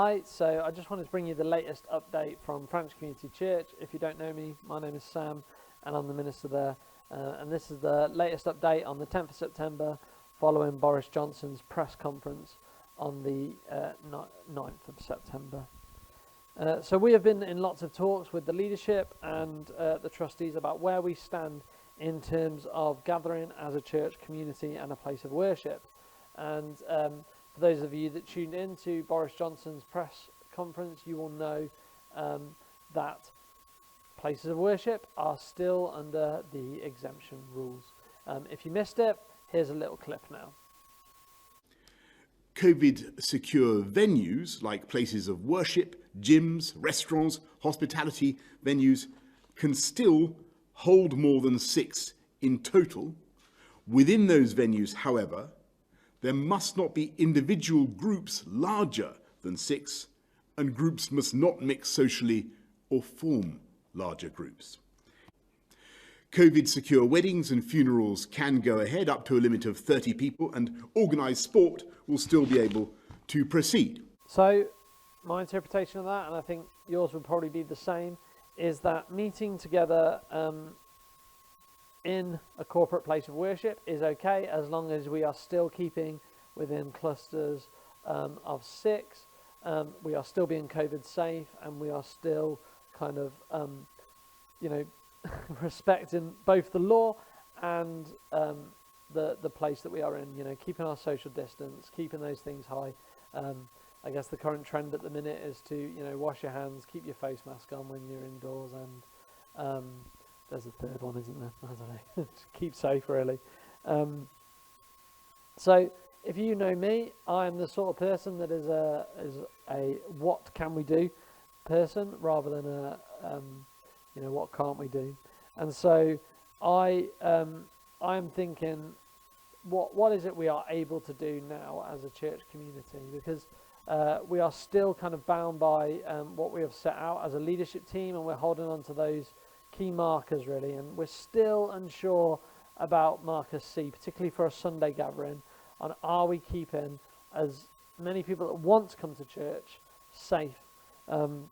Hi, so I just wanted to bring you the latest update from Franche Community Church. If you don't know me, my name is Sam and I'm the minister there. And this is the latest update on the 10th of September following Boris Johnson's press conference on the 9th of September. So we have been in lots of talks with the leadership and the trustees about where we stand in terms of gathering as a church community and a place of worship. And for those of you that tuned in to Boris Johnson's press conference, you will know that places of worship are still under the exemption rules. If you missed it, here's a little clip now. COVID-secure venues like places of worship, gyms, restaurants, hospitality venues can still hold more than 6 in total. Within those venues, however, there must not be individual groups larger than 6, and groups must not mix socially or form larger groups. COVID-secure weddings and funerals can go ahead up to a limit of 30 people, and organised sport will still be able to proceed. So my interpretation of that, and I think yours would probably be the same, is that meeting together in a corporate place of worship is okay as long as we are still keeping within clusters of 6. We are still being COVID safe, and we are still kind of, respecting both the law and the place that we are in. Keeping our social distance, keeping those things high. I guess the current trend at the minute is to wash your hands, keep your face mask on when you're indoors, and there's a third one, isn't there? I don't know. Keep safe, really. So if you know me, I'm the sort of person that is a what can we do person rather than a what can't we do. And so I am thinking, what is it we are able to do now as a church community? Because we are still kind of bound by what we have set out as a leadership team, and we're holding on to those key markers, really, and we're still unsure about marker C, particularly for a Sunday gathering, on are we keeping as many people that want to come to church safe. And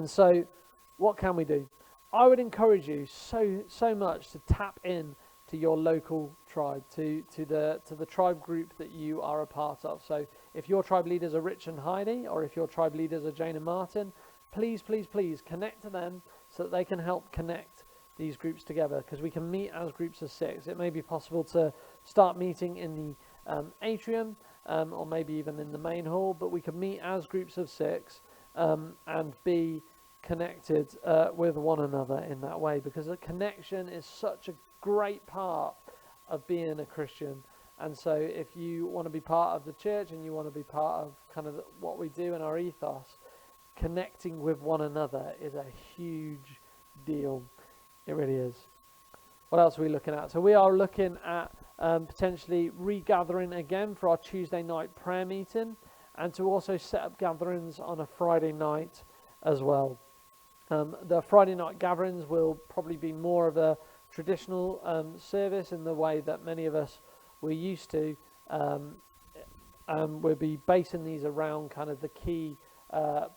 so what can we do? I would encourage you so much to tap in to your local tribe, to the tribe group that you are a part of. So if your tribe leaders are Rich and Heidi, or if your tribe leaders are Jane and Martin, please connect to them so that they can help connect these groups together, because we can meet as groups of 6. It may be possible to start meeting in the atrium, or maybe even in the main hall, but we can meet as groups of 6 and be connected with one another in that way, because a connection is such a great part of being a Christian. And so if you want to be part of the church and you want to be part of kind of what we do in our ethos, connecting with one another is a huge deal. It really is. What else are we looking at? So we are looking at potentially regathering again for our Tuesday night prayer meeting, and to also set up gatherings on a Friday night as well. The Friday night gatherings will probably be more of a traditional service in the way that many of us were used to. We'll be basing these around kind of the key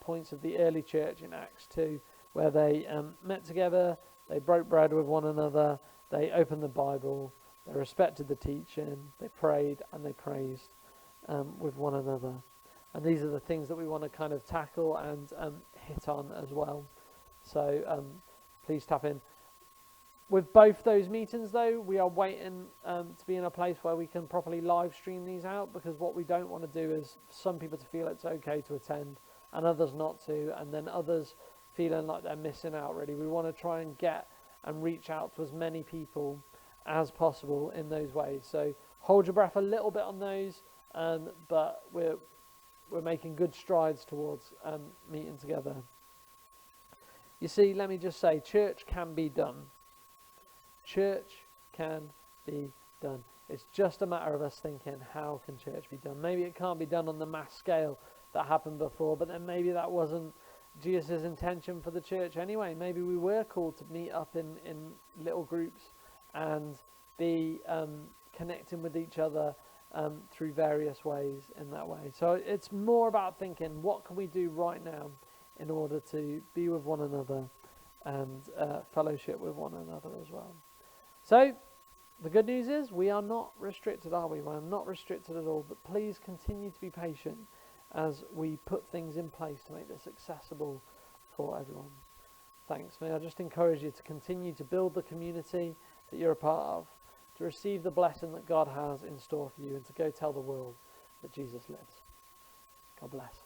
points of the early church in Acts 2, where they met together, they broke bread with one another, they opened the Bible, they respected the teaching, they prayed and they praised with one another. And these are the things that we want to kind of tackle and hit on as well. So please tap in. With both those meetings, though, we are waiting to be in a place where we can properly live stream these out, because what we don't want to do is some people to feel it's okay to attend and others not to, and then others feeling like they're missing out, really. We want to try and get and reach out to as many people as possible in those ways. So hold your breath a little bit on those, but we're making good strides towards meeting together. You see, let me just say, church can be done. Church can be done. It's just a matter of us thinking, how can church be done? Maybe it can't be done on the mass scale that happened before, but then maybe that wasn't Jesus' intention for the church anyway. Maybe we were called to meet up in little groups and be connecting with each other through various ways in that way. So it's more about thinking, what can we do right now in order to be with one another and fellowship with one another as well. So the good news is we are not restricted, are we? We're not restricted at all, but please continue to be patient as we put things in place to make this accessible for everyone. Thanks. May I just encourage you to continue to build the community that you're a part of, to receive the blessing that God has in store for you, and to go tell the world that Jesus lives. God bless.